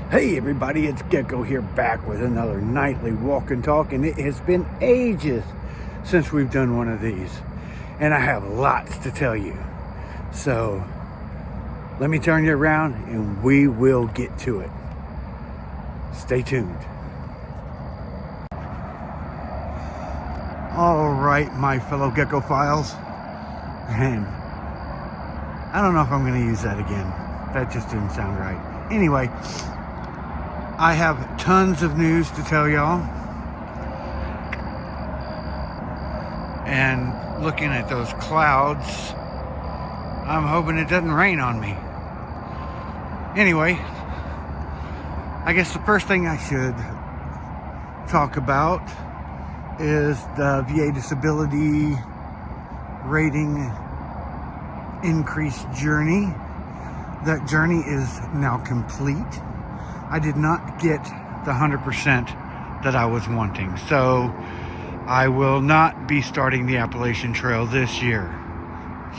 Hey everybody, it's Gecko here, back with another nightly walk and talk, and it has been ages since we've done one of these, and I have lots to tell you. So let me turn you around and we will get to it. Stay tuned. All right, my fellow Gecko files, and I don't know if I'm going to use that again. That just didn't sound right. Anyway, I have tons of news to tell y'all. And looking at those clouds, I'm hoping it doesn't rain on me. Anyway, I guess the first thing I should talk about is the VA disability rating increase journey. That journey is now complete. I did not get the 100% that I was wanting, so I will not be starting the Appalachian Trail this year.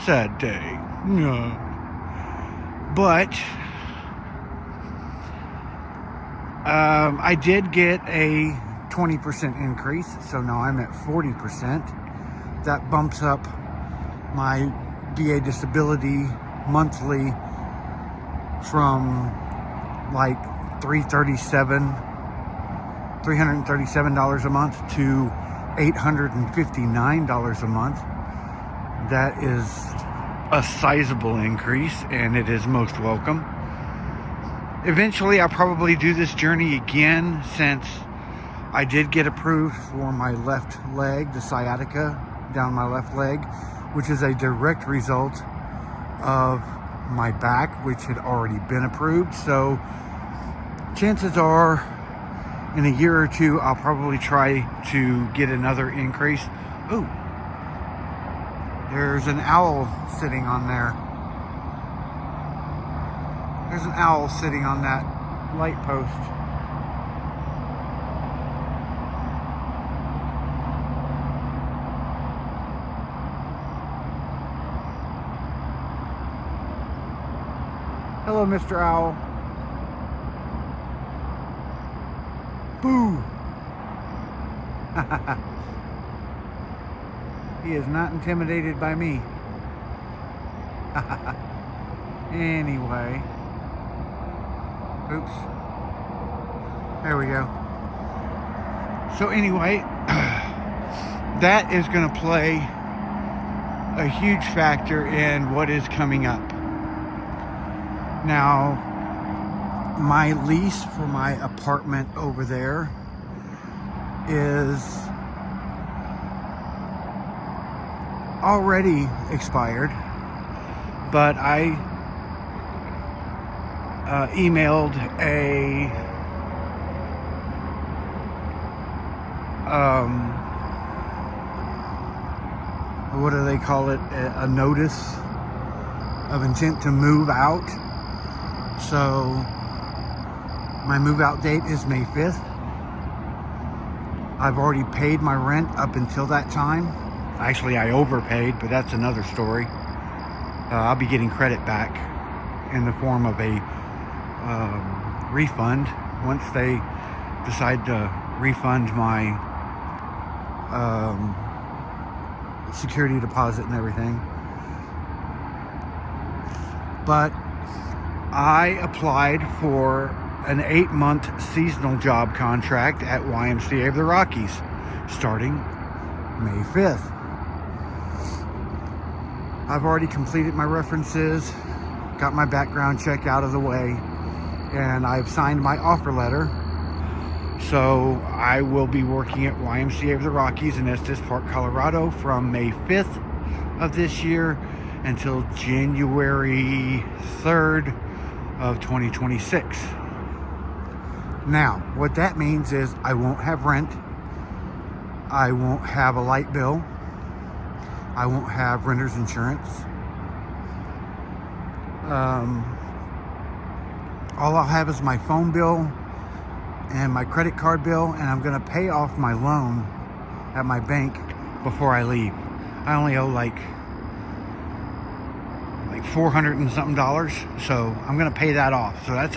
Sad day. No. But I did get a 20% increase, so now I'm at 40%. That bumps up my VA disability monthly from like $337 a month to $859 a month. That is a sizable increase, and it is most welcome. Eventually I'll probably do this journey again, since I did get approved for my left leg, the sciatica down my left leg, which is a direct result of my back, which had already been approved. So chances are in a year or two I'll probably try to get another increase. Oh, there's an owl sitting on there. There's an owl sitting on that light post. Hello, Mr. Owl. Boo! He is not intimidated by me. Anyway. Oops. There we go. So anyway, that is going to play a huge factor in what is coming up. Now, my lease for my apartment over there is already expired, but I emailed a what do they call it, a notice of intent to move out. So my move out date is May 5th. I've already paid my rent up until that time. Actually, I overpaid, but that's another story. I'll be getting credit back in the form of a refund once they decide to refund my security deposit and everything. But I applied for an 8-month seasonal job contract at YMCA of the Rockies starting May 5th. I've already completed my references, got my background check out of the way, and I've signed my offer letter. So I will be working at YMCA of the Rockies in Estes Park, Colorado from May 5th of this year until January 3rd of 2026. Now, what that means is I won't have rent, I won't have a light bill, I won't have renter's insurance. All I'll have is my phone bill and my credit card bill, and I'm gonna pay off my loan at my bank before I leave. I only owe like $400 and something, so I'm gonna pay that off. So that's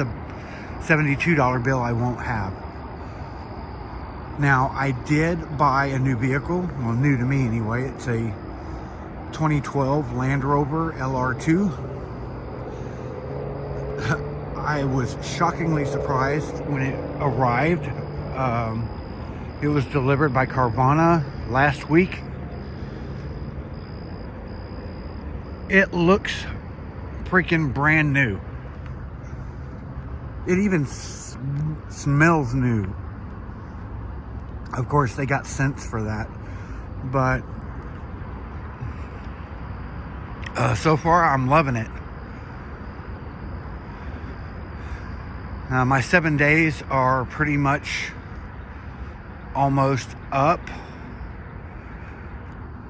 $72 bill I won't have. Now, I did buy a new vehicle, well, new to me anyway. It's a 2012 Land Rover LR2. I was shockingly surprised when it arrived. It was delivered by Carvana last week. It looks freaking brand new. It even smells new. Of course, they got scents for that. But so far, I'm loving it. My 7 days are pretty much almost up.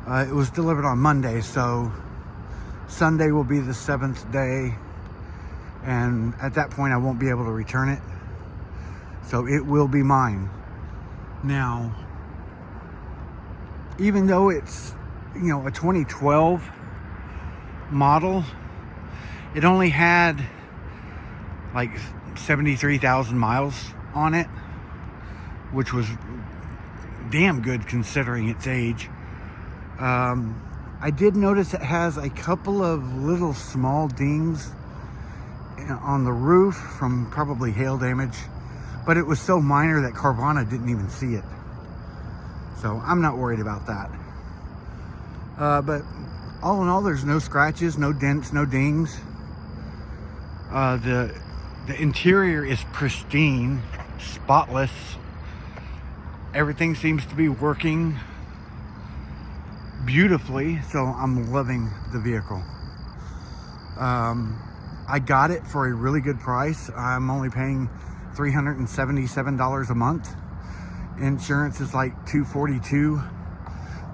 It was delivered on Monday, so Sunday will be the 7th day, and at that point I won't be able to return it, so it will be mine. Now, even though it's, you know, a 2012 model, it only had like 73,000 miles on it, which was damn good considering its age. I did notice it has a couple of little small dings on the roof from probably hail damage, but it was so minor that Carvana didn't even see it. So I'm not worried about that. But all in all, there's no scratches, no dents, no dings. The interior is pristine, spotless. Everything seems to be working beautifully, so I'm loving the vehicle. I got it for a really good price. I'm only paying $377 a month. Insurance is like $242,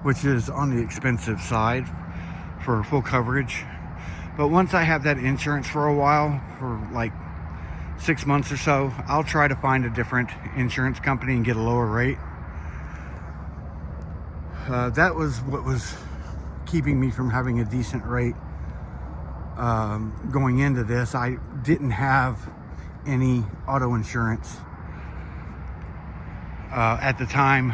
which is on the expensive side for full coverage. But once I have that insurance for a while, for like 6 months or so, I'll try to find a different insurance company and get a lower rate. That was what was keeping me from having a decent rate going into this. I didn't have any auto insurance at the time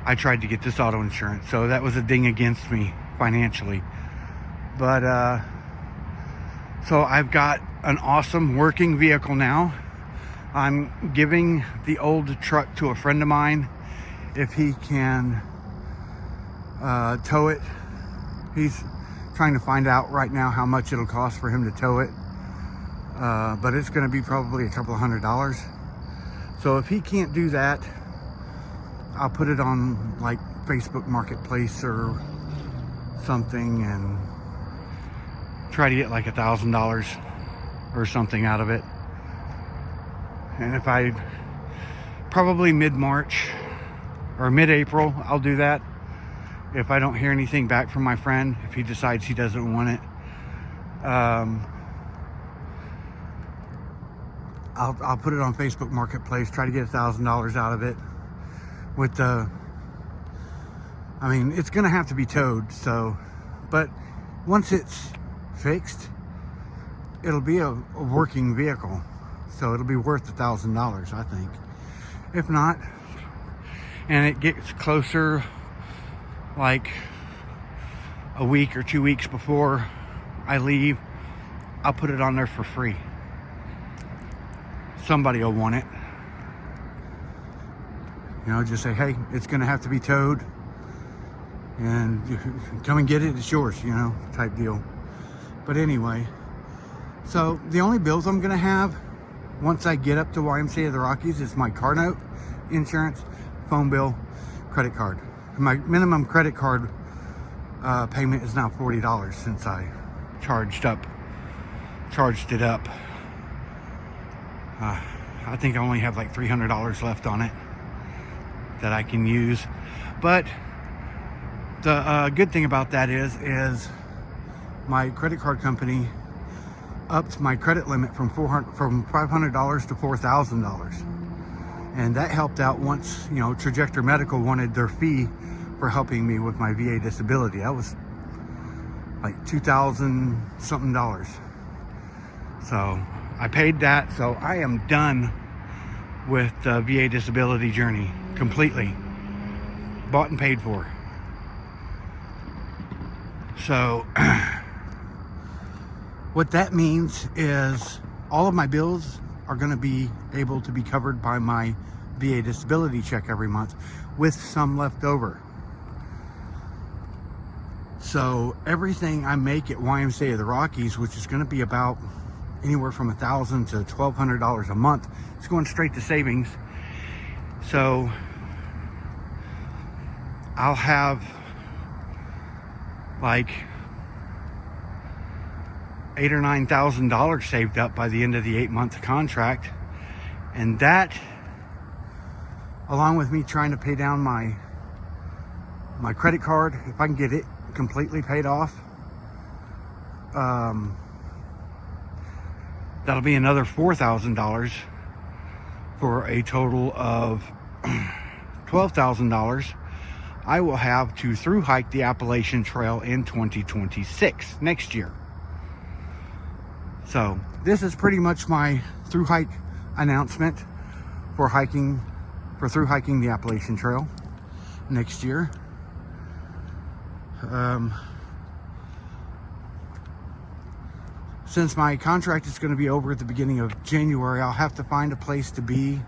I tried to get this auto insurance, so that was a ding against me financially. But so I've got an awesome working vehicle now. I'm giving the old truck to a friend of mine if he can tow it. He's trying to find out right now how much it'll cost for him to tow it, but it's going to be probably a couple of $100. So if he can't do that, I'll put it on like Facebook Marketplace or something and try to get like $1,000 or something out of it. And if I probably mid-March or mid-April, I'll do that. If I don't hear anything back from my friend, if he decides he doesn't want it, I'll put it on Facebook Marketplace, try to get $1,000 out of it. With the, I mean, it's gonna have to be towed, so, but once it's fixed, it'll be a working vehicle, so it'll be worth $1,000, I think. If not, and it gets closer, like a week or 2 weeks before I leave, I'll put it on there for free. Somebody will want it. You know, just say, hey, it's gonna have to be towed, and come and get it, it's yours, you know, type deal. But anyway, so the only bills I'm gonna have once I get up to YMCA of the Rockies is my car note, insurance, phone bill, credit card. My minimum credit card payment is now $40 since I charged it up. I think I only have like $300 left on it that I can use. But the good thing about that is my credit card company upped my credit limit from $500 to $4,000, and that helped out once, you know, Trajectory Medical wanted their fee for helping me with my VA disability. That was like $2,000 something. So I paid that, so I am done with the VA disability journey completely. Bought and paid for. So what that means is all of my bills are going to be able to be covered by my VA disability check every month, with some left over. So everything I make at YMCA of the Rockies, which is going to be about anywhere from $1,000 to $1,200 a month, is going straight to savings. So I'll have like $8,000 or $9,000 saved up by the end of the 8-month contract, and that, along with me trying to pay down my credit card, if I can get it completely paid off, that'll be another $4,000 for a total of $12,000 I will have to through hike the Appalachian Trail in 2026, next year. So this is pretty much my through hike announcement for through hiking the Appalachian Trail next year. Since my contract is going to be over at the beginning of January, I'll have to find a place to be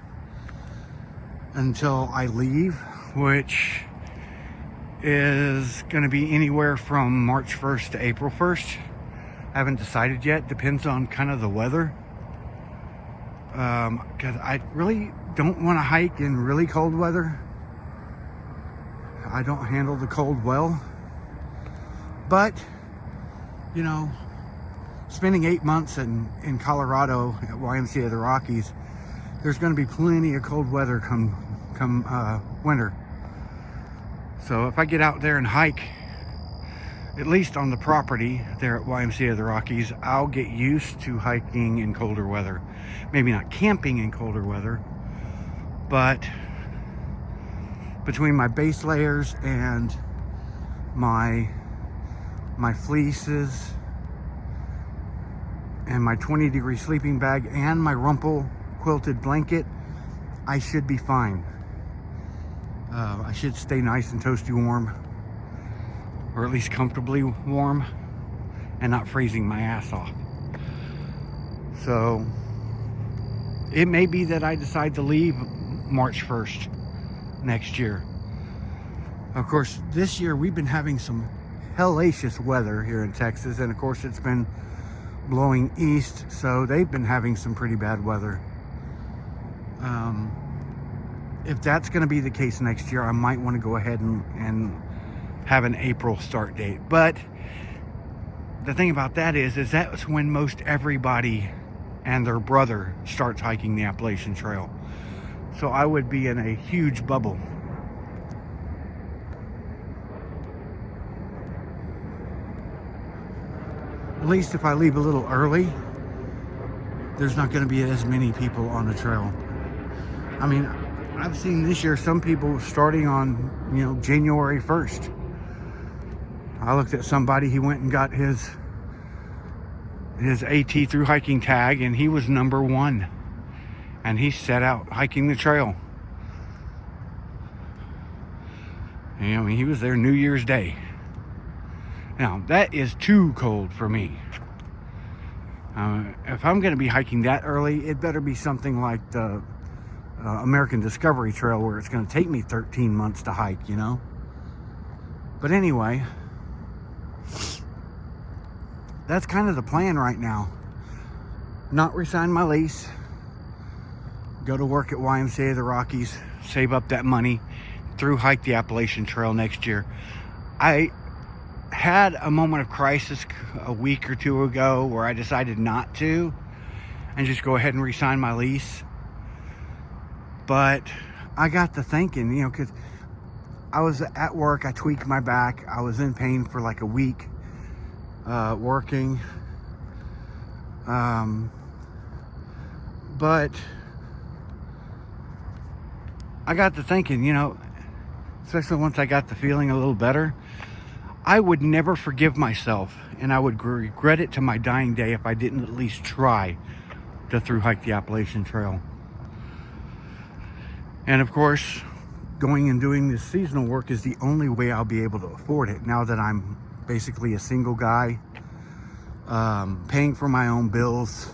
until I leave, which is going to be anywhere from March 1st to April 1st. I haven't decided yet. Depends on kind of the weather. Because I really don't want to hike in really cold weather. I don't handle the cold well. But, you know, spending 8 months in Colorado at YMCA of the Rockies, there's going to be plenty of cold weather come winter. So if I get out there and hike, at least on the property there at YMCA of the Rockies, I'll get used to hiking in colder weather. Maybe not camping in colder weather, but between my base layers and my fleeces and my 20-degree sleeping bag and my Rumple quilted blanket, I should be fine. I should stay nice and toasty warm, or at least comfortably warm, and not freezing my ass off. So it may be that I decide to leave March 1st next year. Of course, this year we've been having some hellacious weather here in Texas, and of course it's been blowing east, so they've been having some pretty bad weather. If that's going to be the case next year, I might want to go ahead and have an April start date. But the thing about that is that's when most everybody and their brother starts hiking the Appalachian Trail. So I would be in a huge bubble. At least if I leave a little early, there's not going to be as many people on the trail. I mean, I've seen this year some people starting on, January 1st. I looked at somebody, he went and got his AT through hiking tag, and he was number 1. And he set out hiking the trail. And, he was there New Year's Day. Now, that is too cold for me. If I'm going to be hiking that early, it better be something like the American Discovery Trail, where it's going to take me 13 months to hike, But anyway, that's kind of the plan right now. Not resign my lease, go to work at YMCA of the Rockies, save up that money, through hike the Appalachian Trail next year. I had a moment of crisis a week or two ago where I decided not to and just go ahead and resign my lease. But I got to thinking, because I was at work, I tweaked my back, I was in pain for like a week working. But I got to thinking, especially once I got the feeling a little better, I would never forgive myself, and I would regret it to my dying day if I didn't at least try to thru-hike the Appalachian Trail. And of course, going and doing this seasonal work is the only way I'll be able to afford it now that I'm basically a single guy, paying for my own bills.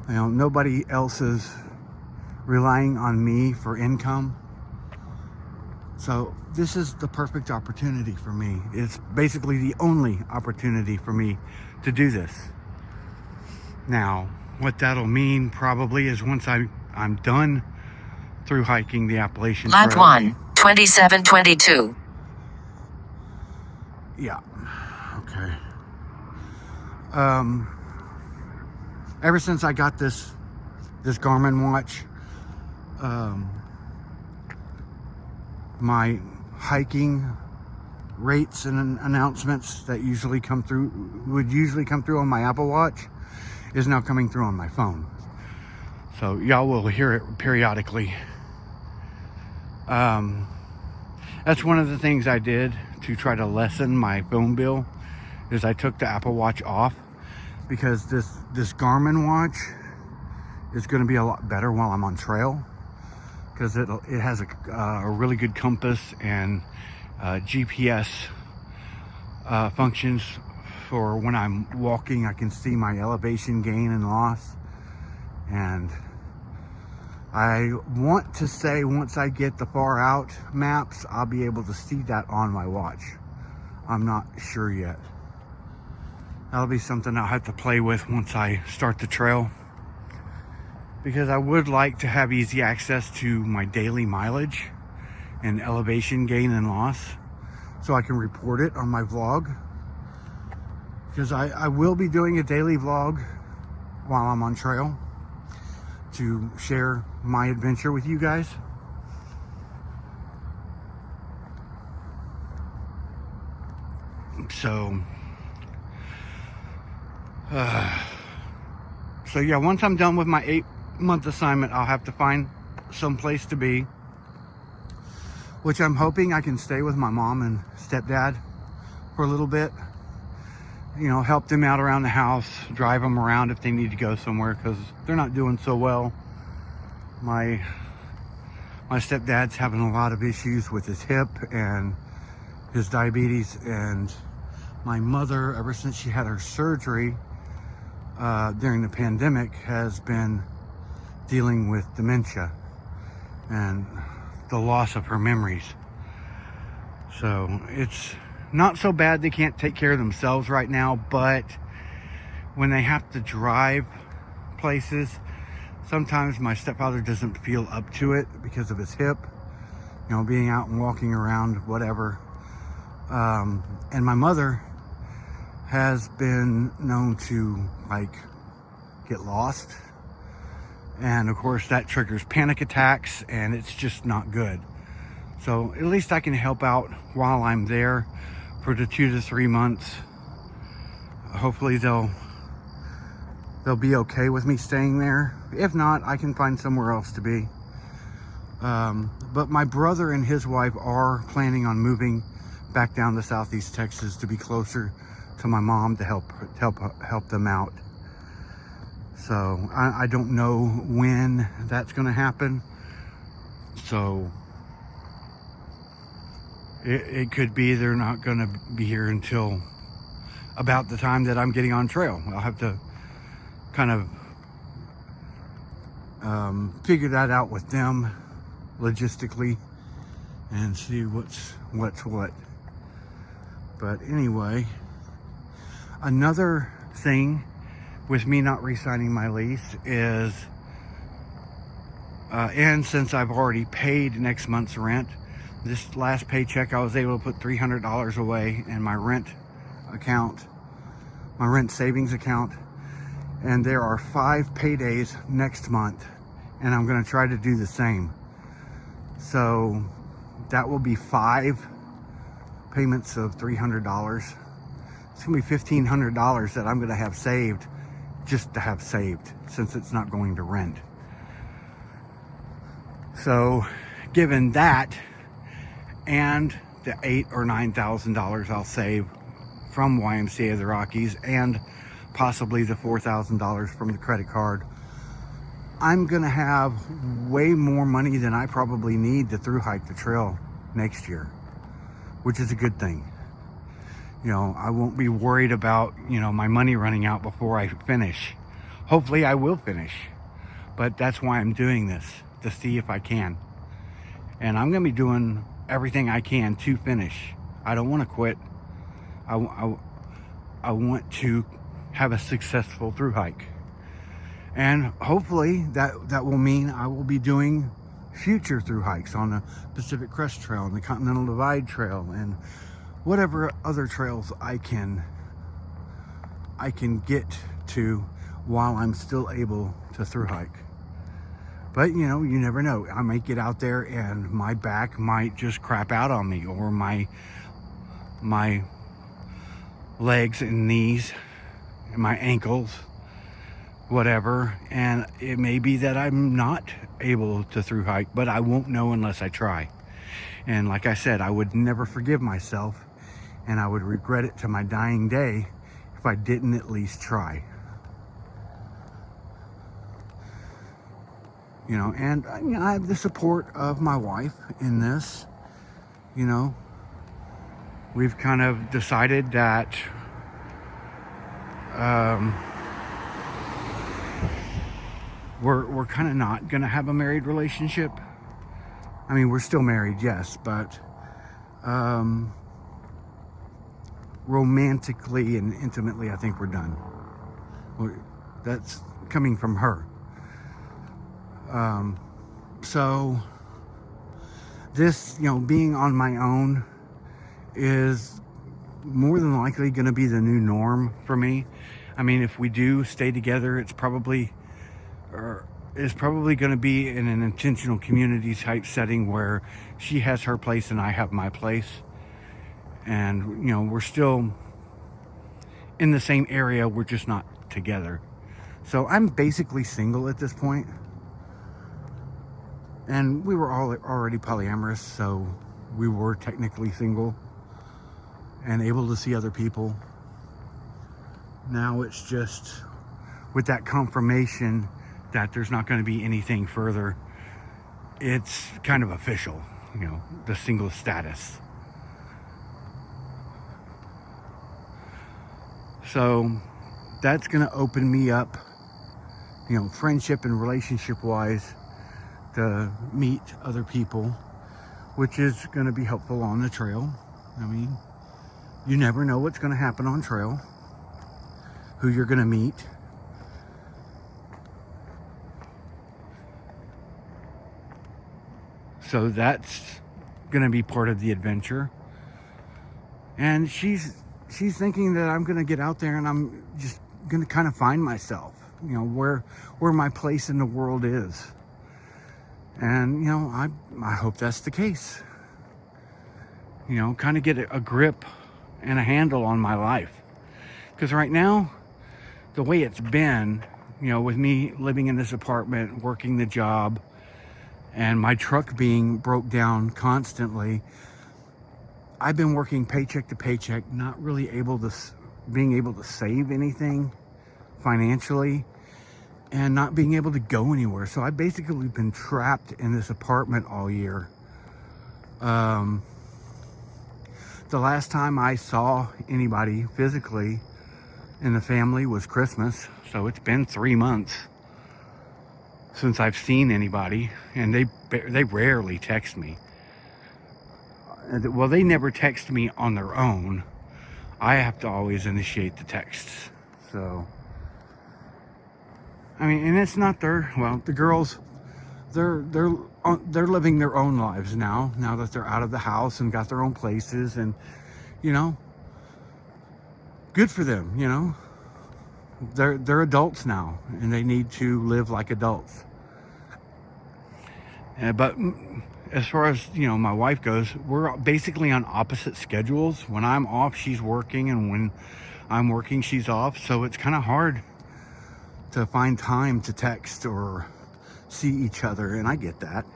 You know, nobody else is relying on me for income. So this is the perfect opportunity for me. It's basically the only opportunity for me to do this. Now, what that'll mean probably is once I'm done through hiking the Appalachian Trail. Lap 1, 2722. Yeah. Okay. Ever since I got this Garmin watch, my hiking rates and announcements that would usually come through on my Apple Watch is now coming through on my phone. So y'all will hear it periodically. That's one of the things I did to try to lessen my phone bill, is I took the Apple Watch off, because this Garmin watch is going to be a lot better while I'm on trail, because it has a really good compass and GPS functions for when I'm walking. I can see my elevation gain and loss, and I want to say once I get the far out maps, I'll be able to see that on my watch. I'm not sure yet. That'll be something I'll have to play with once I start the trail, because I would like to have easy access to my daily mileage and elevation gain and loss, so I can report it on my vlog, because I will be doing a daily vlog while I'm on trail to share my adventure with you guys. So yeah, once I'm done with my 8-month assignment, I'll have to find some place to be, which I'm hoping I can stay with my mom and stepdad for a little bit. You know, help them out around the house, drive them around if they need to go somewhere, because they're not doing so well. My stepdad's having a lot of issues with his hip and his diabetes, and my mother, ever since she had her surgery during the pandemic, has been dealing with dementia and the loss of her memories. So it's not so bad they can't take care of themselves right now, but when they have to drive places, sometimes my stepfather doesn't feel up to it because of his hip, you know, being out and walking around, whatever. And my mother has been known to, like, get lost, and of course that triggers panic attacks, and it's just not good. So at least I can help out while I'm there for the 2 to 3 months. Hopefully they'll be okay with me staying there. If not, I can find somewhere else to be. But my brother and his wife are planning on moving back down to Southeast Texas to be closer to my mom, to help them out. So I don't know when that's going to happen. So it could be they're not going to be here until about the time that I'm getting on trail. I'll have to kind of figure that out with them logistically and see what's what. But anyway, another thing with me not re-signing my lease is, and since I've already paid next month's rent, this last paycheck I was able to put $300 away in my rent account, my rent savings account, and there are 5 paydays next month, and I'm going to try to do the same. So that will be 5 payments of $300. It's going to be $1,500 that I'm going to have saved, just to have saved, since it's not going to rent. So given that, and the $8,000 or $9,000 I'll save from YMCA of the Rockies, and possibly the $4,000 from the credit card, I'm gonna have way more money than I probably need to through hike the trail next year, which is a good thing. You know, I won't be worried about, you know, my money running out before I finish. Hopefully I will finish, but that's why I'm doing this, to see if I can. And I'm gonna be doing everything I can to finish. I don't want to quit. I want to have a successful through hike. And hopefully that will mean I will be doing future through hikes on the Pacific Crest Trail and the Continental Divide Trail and whatever other trails I can get to while I'm still able to through hike. But you know, you never know. I might get out there and my back might just crap out on me, or my legs and knees and my ankles, whatever, and it may be that I'm not able to through hike, but I won't know unless I try. And like I said, I would never forgive myself, and I would regret it to my dying day if I didn't at least try. You know, and you know, I have the support of my wife in this. You know, we've kind of decided that we're kind of not gonna have a married relationship. I mean, we're still married, yes, but romantically and intimately, I think we're done. That's coming from her. So this, you know, being on my own is more than likely going to be the new norm for me. I mean, if we do stay together, it's probably going to be in an intentional community type setting where she has her place and I have my place. And, you know, we're still in the same area, we're just not together. So I'm basically single at this point. And we were all already polyamorous, so we were technically single and able to see other people. Now it's just with that confirmation that there's not going to be anything further, it's kind of official, you know, the single status. So that's going to open me up, you know, friendship and relationship wise, to meet other people, which is going to be helpful on the trail. I mean, you never know what's going to happen on trail, who you're going to meet. So that's going to be part of the adventure. And she's thinking that I'm going to get out there and I'm just going to kind of find myself, you know, where my place in the world is. And, you know, I hope that's the case. You know, kind of get a grip and a handle on my life. Because right now, the way it's been, you know, with me living in this apartment, working the job, and my truck being broke down constantly, I've been working paycheck to paycheck, not really being able to save anything financially, and not being able to go anywhere. So I've basically been trapped in this apartment all year. The last time I saw anybody physically in the family was Christmas. So it's been 3 months since I've seen anybody, and they rarely text me. Well, they never text me on their own. I have to always initiate the texts. So I mean, and it's not the girls, they're living their own lives now that they're out of the house and got their own places, and, you know, good for them, you know. They're adults now, and they need to live like adults. But as far as, you know, my wife goes, we're basically on opposite schedules. When I'm off, she's working, and when I'm working, she's off. So it's kind of hard to find time to text or see each other, and I get that.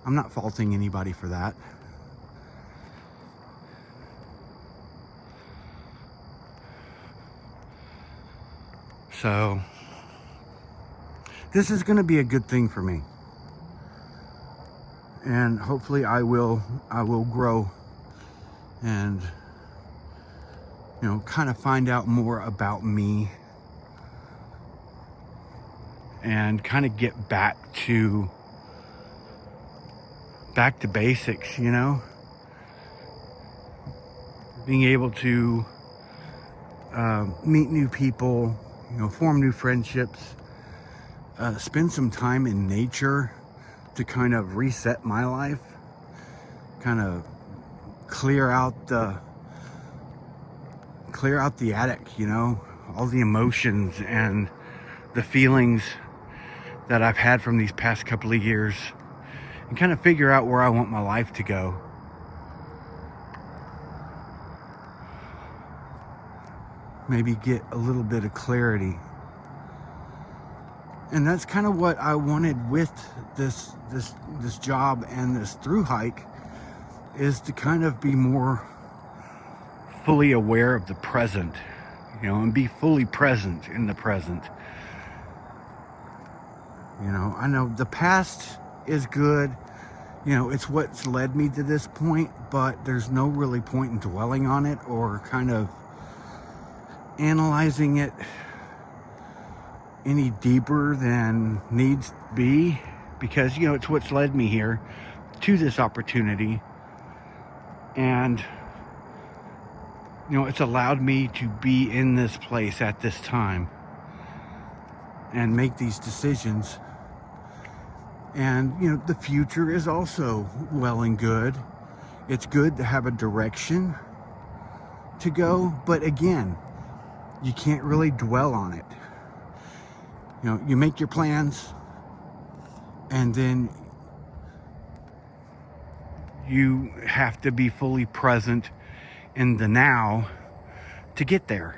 I'm not faulting anybody for that. So this is going to be a good thing for me, and hopefully I will grow and, you know, kind of find out more about me and kind of get back to basics, you know, being able to meet new people, you know, form new friendships, spend some time in nature to kind of reset my life, kind of clear out the attic, you know, all the emotions and the feelings that I've had from these past couple of years, and kind of figure out where I want my life to go. Maybe get a little bit of clarity. And that's kind of what I wanted with this job and this through hike, is to kind of be more fully aware of the present, you know, and be fully present in the present. You know, I know the past is good, you know, it's what's led me to this point, but there's no really point in dwelling on it or kind of analyzing it any deeper than needs to be, because, you know, it's what's led me here to this opportunity, and, you know, it's allowed me to be in this place at this time and make these decisions. And, you know, the future is also well and good. It's good to have a direction to go, but again, you can't really dwell on it. You know, you make your plans, and then you have to be fully present in the now to get there.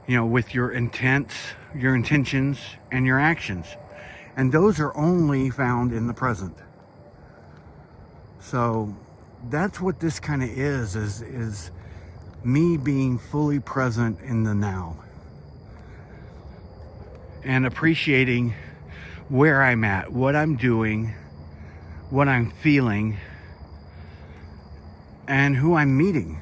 You know, with your intents, your intentions, and your actions. And those are only found in the present. So that's what this kind of is me being fully present in the now. And appreciating where I'm at, what I'm doing, what I'm feeling, and who I'm meeting.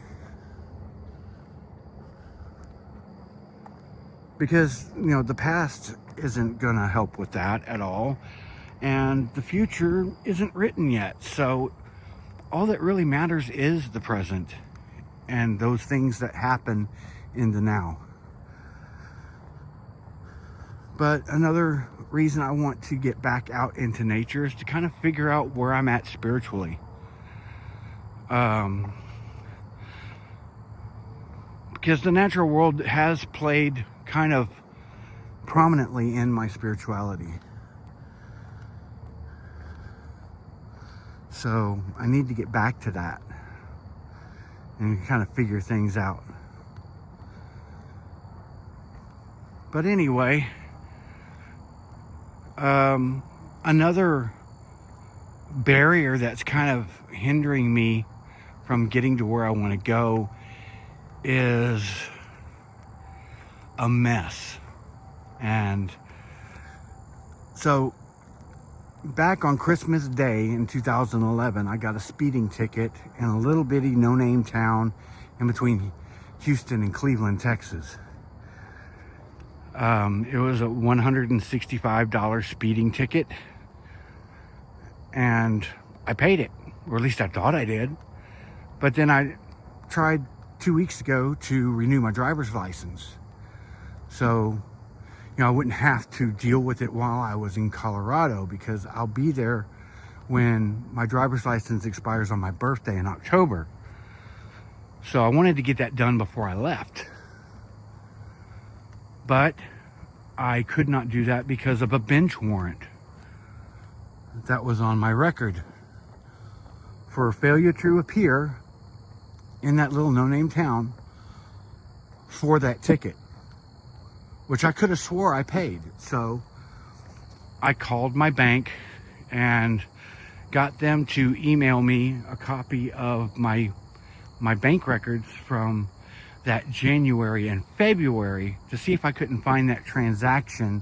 Because, you know, the past isn't gonna help with that at all, and the future isn't written yet. So all that really matters is the present and those things that happen in the now. But another reason I want to get back out into nature is to kind of figure out where I'm at spiritually. Because the natural world has played kind of prominently in my spirituality. So I need to get back to that and kind of figure things out. But anyway, another barrier that's kind of hindering me from getting to where I want to go is a mess. And so back on Christmas Day in 2011, I got a speeding ticket in a little bitty no-name town in between Houston and Cleveland, Texas. It was a $165 speeding ticket, and I paid it, or at least I thought I did. But then I tried 2 weeks ago to renew my driver's license, so, you know, I wouldn't have to deal with it while I was in Colorado, because I'll be there when my driver's license expires on my birthday in October. So I wanted to get that done before I left. But I could not do that because of a bench warrant that was on my record for failure to appear in that little no-name town for that ticket, which I could have swore I paid. So I called my bank and got them to email me a copy of my bank records from that January and February to see if I couldn't find that transaction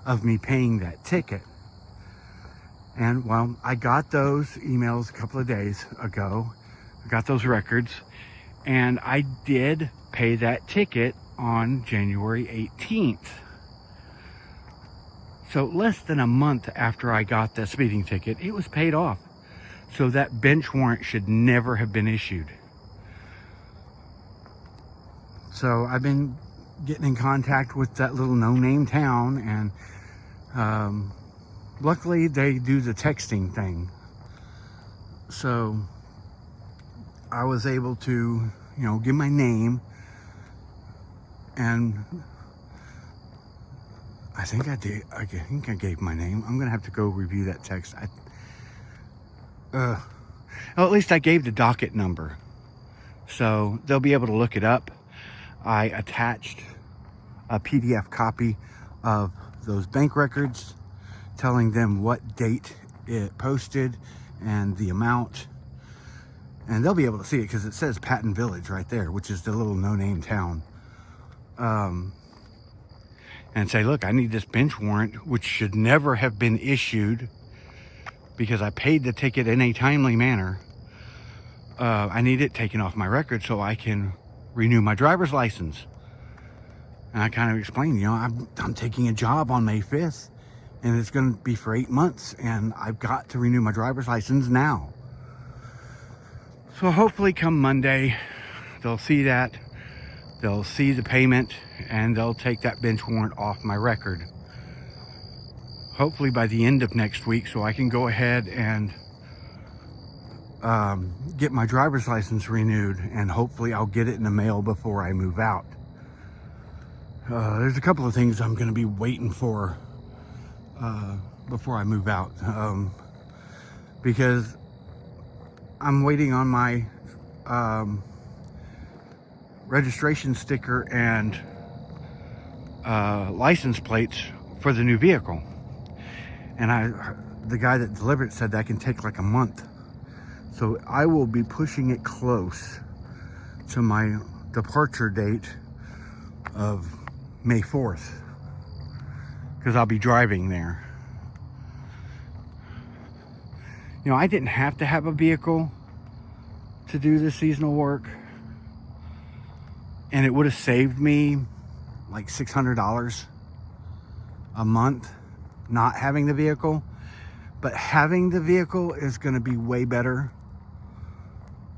of me paying that ticket. And well, I got those emails a couple of days ago. I got those records, and I did pay that ticket on January 18th. So less than a month after I got that speeding ticket, it was paid off. So that bench warrant should never have been issued. So I've been getting in contact with that little no-name town, and luckily they do the texting thing. So I was able to, give my name, and I think I did. I think I gave my name. I'm gonna have to go review that text. Well, at least I gave the docket number, so they'll be able to look it up. I attached a PDF copy of those bank records, telling them what date it posted and the amount, and they'll be able to see it because it says Patton Village right there, which is the little no-name town. And say, look, I need this bench warrant, which should never have been issued because I paid the ticket in a timely manner. I need it taken off my record so I can renew my driver's license. And I kind of explained, I'm taking a job on May 5th, and it's going to be for 8 months, and I've got to renew my driver's license now. So hopefully come Monday, they'll see that. They'll see the payment, and they'll take that bench warrant off my record. Hopefully by the end of next week, so I can go ahead and get my driver's license renewed, and hopefully I'll get it in the mail before I move out. There's a couple of things I'm going to be waiting for before I move out, because I'm waiting on my registration sticker and license plates for the new vehicle, and the guy that delivered it said that can take like a month. So I will be pushing it close to my departure date of May 4th, because I'll be driving there. I didn't have to have a vehicle to do this seasonal work, and it would have saved me like $600 a month not having the vehicle. But having the vehicle is going to be way better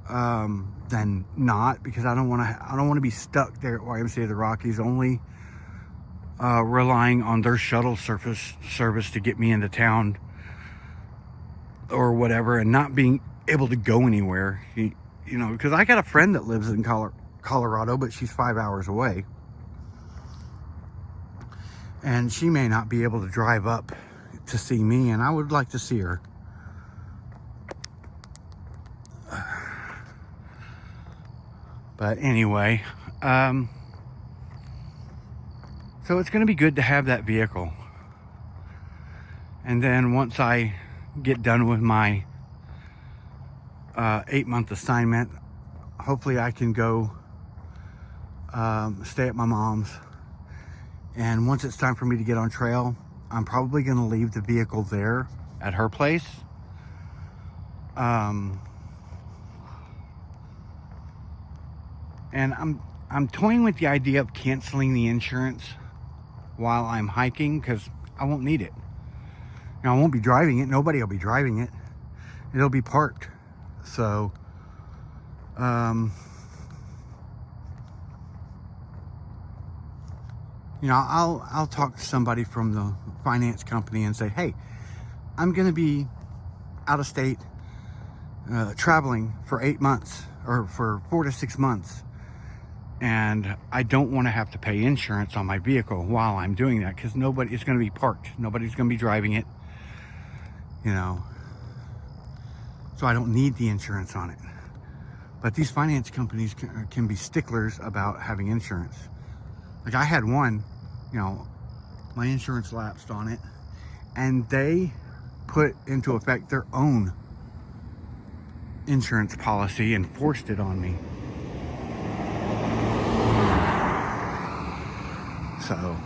than not, because I don't want to be stuck there at YMCA of the Rockies, only relying on their shuttle service to get me into town or whatever, and not being able to go anywhere. Because I got a friend that lives in Colorado, but she's 5 hours away, and she may not be able to drive up to see me, and I would like to see her. But anyway, so it's going to be good to have that vehicle. And then once I get done with my 8-month assignment, hopefully I can go stay at my mom's. And once it's time for me to get on trail, I'm probably going to leave the vehicle there at her place. And I'm toying with the idea of canceling the insurance while I'm hiking, because I won't need it. I won't be driving it. Nobody will be driving it. It'll be parked. So, I'll talk to somebody from the finance company and say, hey, I'm going to be out of state traveling for 8 months or for 4 to 6 months. And I don't want to have to pay insurance on my vehicle while I'm doing that, because it's going to be parked. Nobody's going to be driving it, so I don't need the insurance on it. But these finance companies can be sticklers about having insurance. Like I had one, my insurance lapsed on it, and they put into effect their own insurance policy and forced it on me. So,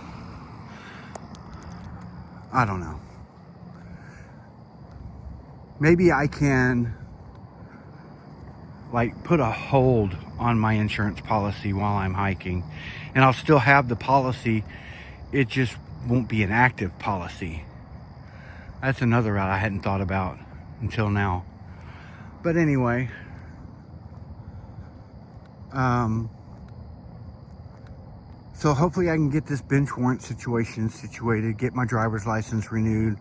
I don't know. Maybe I can like put a hold on my insurance policy while I'm hiking, and I'll still have the policy. It just won't be an active policy. That's another route I hadn't thought about until now. But anyway, so hopefully I can get this bench warrant situation situated, get my driver's license renewed.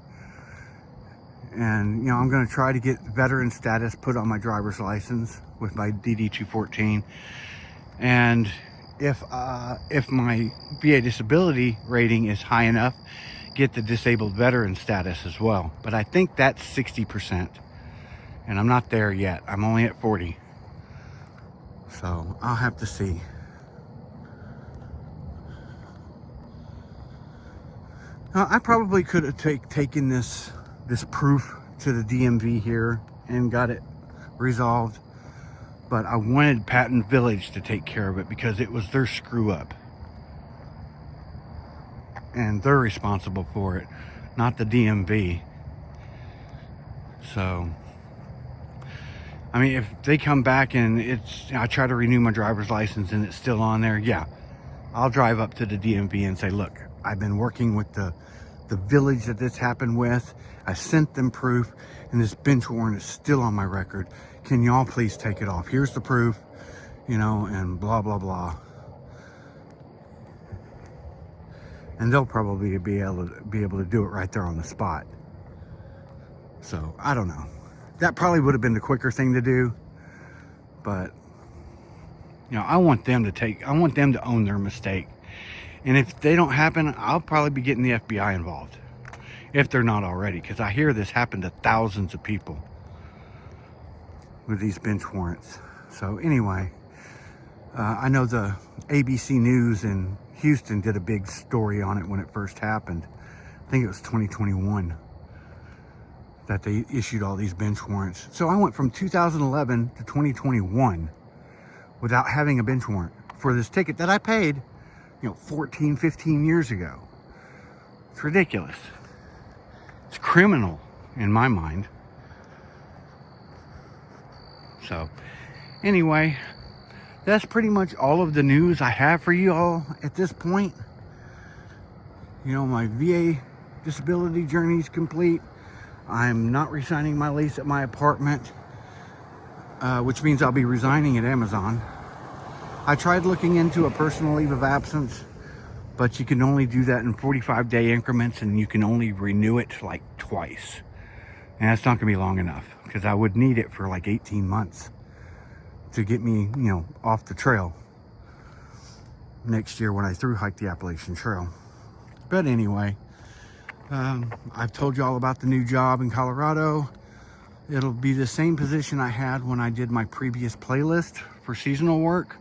And, you know, I'm going to try to get veteran status put on my driver's license with my DD-214. And if my VA disability rating is high enough, get the disabled veteran status as well. But I think that's 60%. And I'm not there yet. I'm only at 40. So I'll have to see. Now, I probably could have taken this proof to the DMV here and got it resolved, but I wanted Patton Village to take care of it because it was their screw up and they're responsible for it, not the DMV. So I mean, if they come back and I try to renew my driver's license and it's still on there, yeah, I'll drive up to the DMV and say, look, I've been working with the village that this happened with. I sent them proof, and this bench warrant is still on my record. Can y'all please take it off? Here's the proof, you know, and blah, blah, blah. And they'll probably be able to do it right there on the spot. So, I don't know. That probably would have been the quicker thing to do. But, you know, I want them to own their mistake. And if they don't happen, I'll probably be getting the FBI involved. If they're not already. Because I hear this happened to thousands of people with these bench warrants. So anyway, I know the ABC News in Houston did a big story on it when it first happened. I think it was 2021 that they issued all these bench warrants. So I went from 2011 to 2021 without having a bench warrant for this ticket that I paid, 14, 15 years ago. It's ridiculous. It's criminal in my mind. So anyway, that's pretty much all of the news I have for you all at this point. My VA disability journey is complete. I'm not resigning my lease at my apartment, which means I'll be resigning at Amazon. I tried looking into a personal leave of absence, but you can only do that in 45-day increments, and you can only renew it like twice. And that's not gonna be long enough, because I would need it for like 18 months to get me, off the trail next year when I thru-hike the Appalachian Trail. But anyway, I've told you all about the new job in Colorado. It'll be the same position I had when I did my previous playlist for seasonal work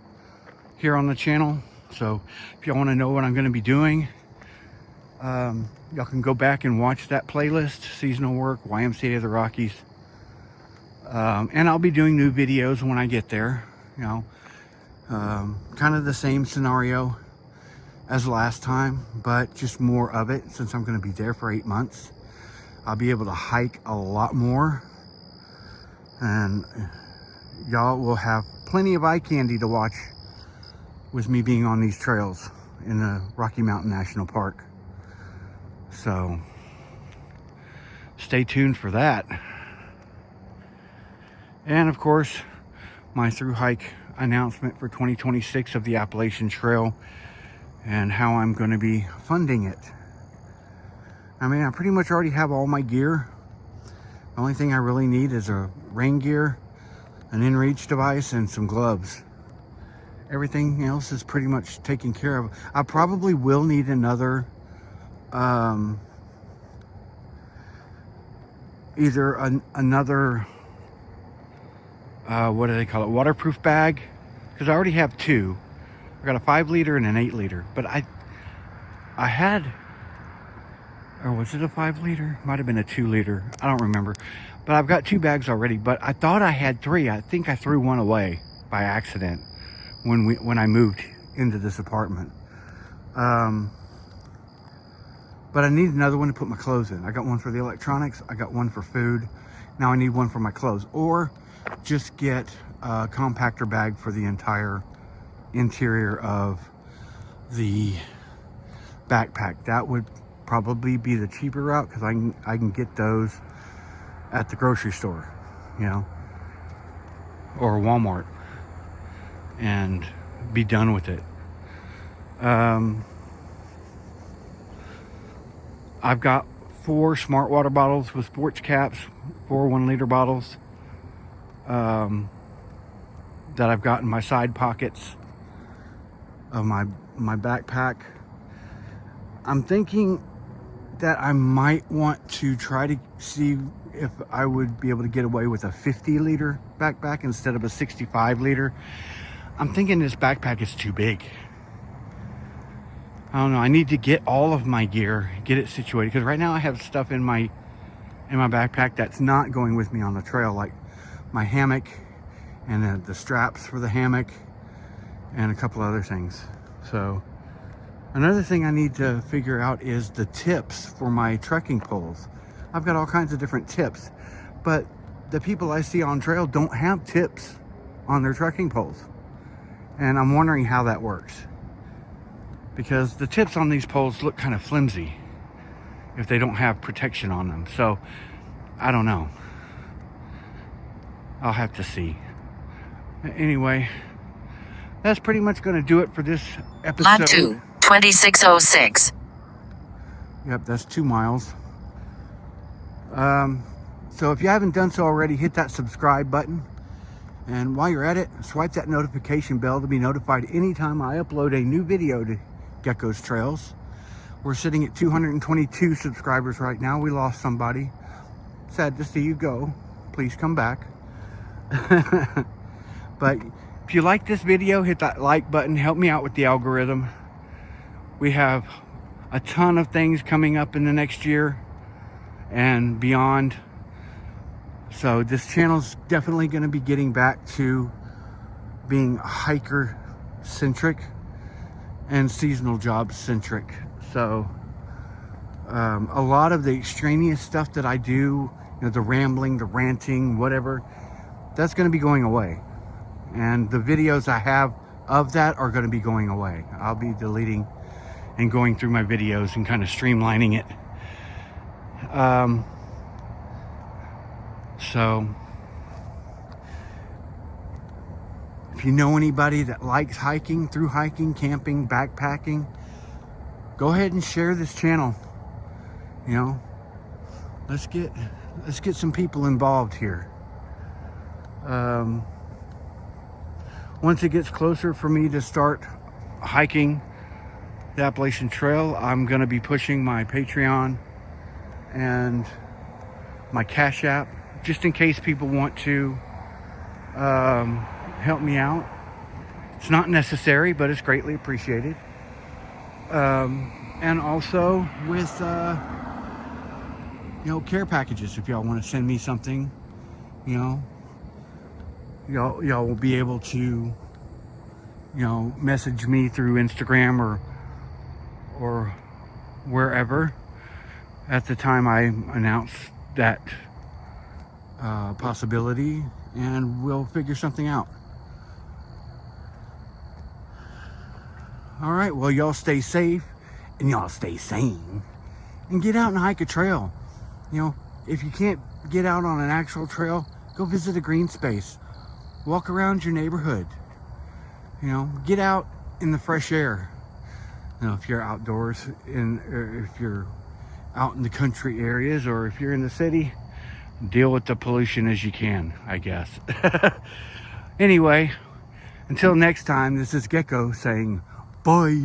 here on the channel. So if y'all want to know what I'm going to be doing, y'all can go back and watch that playlist, seasonal work, YMCA of the Rockies. And I'll be doing new videos when I get there, kind of the same scenario as last time, but just more of it. Since I'm going to be there for 8 months, I'll be able to hike a lot more, and y'all will have plenty of eye candy to watch with me being on these trails in the Rocky Mountain National Park. So stay tuned for that. And of course, my thru-hike announcement for 2026 of the Appalachian Trail and how I'm going to be funding it. I mean, I pretty much already have all my gear. The only thing I really need is a rain gear, an in-reach device, and some gloves. Everything else is pretty much taken care of. I probably will need another another what do they call it, waterproof bag, because I already have two. I got a 5-liter and an 8-liter, but I had, or was it a 5-liter? Might have been a 2-liter. I don't remember, but I've got 2 bags already. But I thought I had 3. I think I threw one away by accident when I moved into this apartment. But I need another one to put my clothes in. I got one for the electronics. I got one for food. Now I need one for my clothes. Or just get a compactor bag for the entire interior of the backpack. That would probably be the cheaper route, because I can get those at the grocery store, you know, or Walmart, and be done with it. I've got 4 smart water bottles with sports caps, 4 1-liter bottles that I've got in my side pockets of my backpack. I'm thinking that I might want to try to see if I would be able to get away with a 50-liter backpack instead of a 65-liter. I'm thinking this backpack is too big. I don't know. I need to get all of my gear, get it situated, because right now I have stuff in my backpack that's not going with me on the trail, like my hammock and the straps for the hammock and a couple other things. So another thing I need to figure out is the tips for my trekking poles. I've got all kinds of different tips, but the people I see on trail don't have tips on their trekking poles. And I'm wondering how that works, because the tips on these poles look kind of flimsy if they don't have protection on them. So I don't know. I'll have to see. Anyway, that's pretty much going to do it for this episode. Lot 2, 2606. Yep, that's 2 miles. So if you haven't done so already, hit that subscribe button. And while you're at it, swipe that notification bell to be notified anytime I upload a new video to Gecko's Trails. We're sitting at 222 subscribers right now. We lost somebody. Sad to see you go. Please come back. But if you like this video, hit that like button. Help me out with the algorithm. We have a ton of things coming up in the next year and beyond. So this channel's definitely going to be getting back to being hiker centric and seasonal job centric. So a lot of the extraneous stuff that I do, you know, the rambling, the ranting, whatever, that's going to be going away. And the videos I have of that are going to be going away. I'll be deleting and going through my videos and kind of streamlining it. So if you know anybody that likes hiking, through hiking, camping, backpacking, go ahead and share this channel. You know, let's get some people involved here. Once it gets closer for me to start hiking the Appalachian Trail, I'm going to be pushing my Patreon and my Cash App, just in case people want to help me out. It's not necessary, but it's greatly appreciated. And also with you know, care packages. If y'all want to send me something, you know, y'all will be able to, you know, message me through Instagram or wherever at the time I announce that possibility, and we'll figure something out. All right, well, y'all stay safe and y'all stay sane and get out and hike a trail. You know, if you can't get out on an actual trail, go visit a green space. Walk around your neighborhood. You know, get out in the fresh air. You know, if you're outdoors, or if you're out in the country areas, or if you're in the city, deal with the pollution as you can, I guess. Anyway, until next time, this is Gecko saying bye.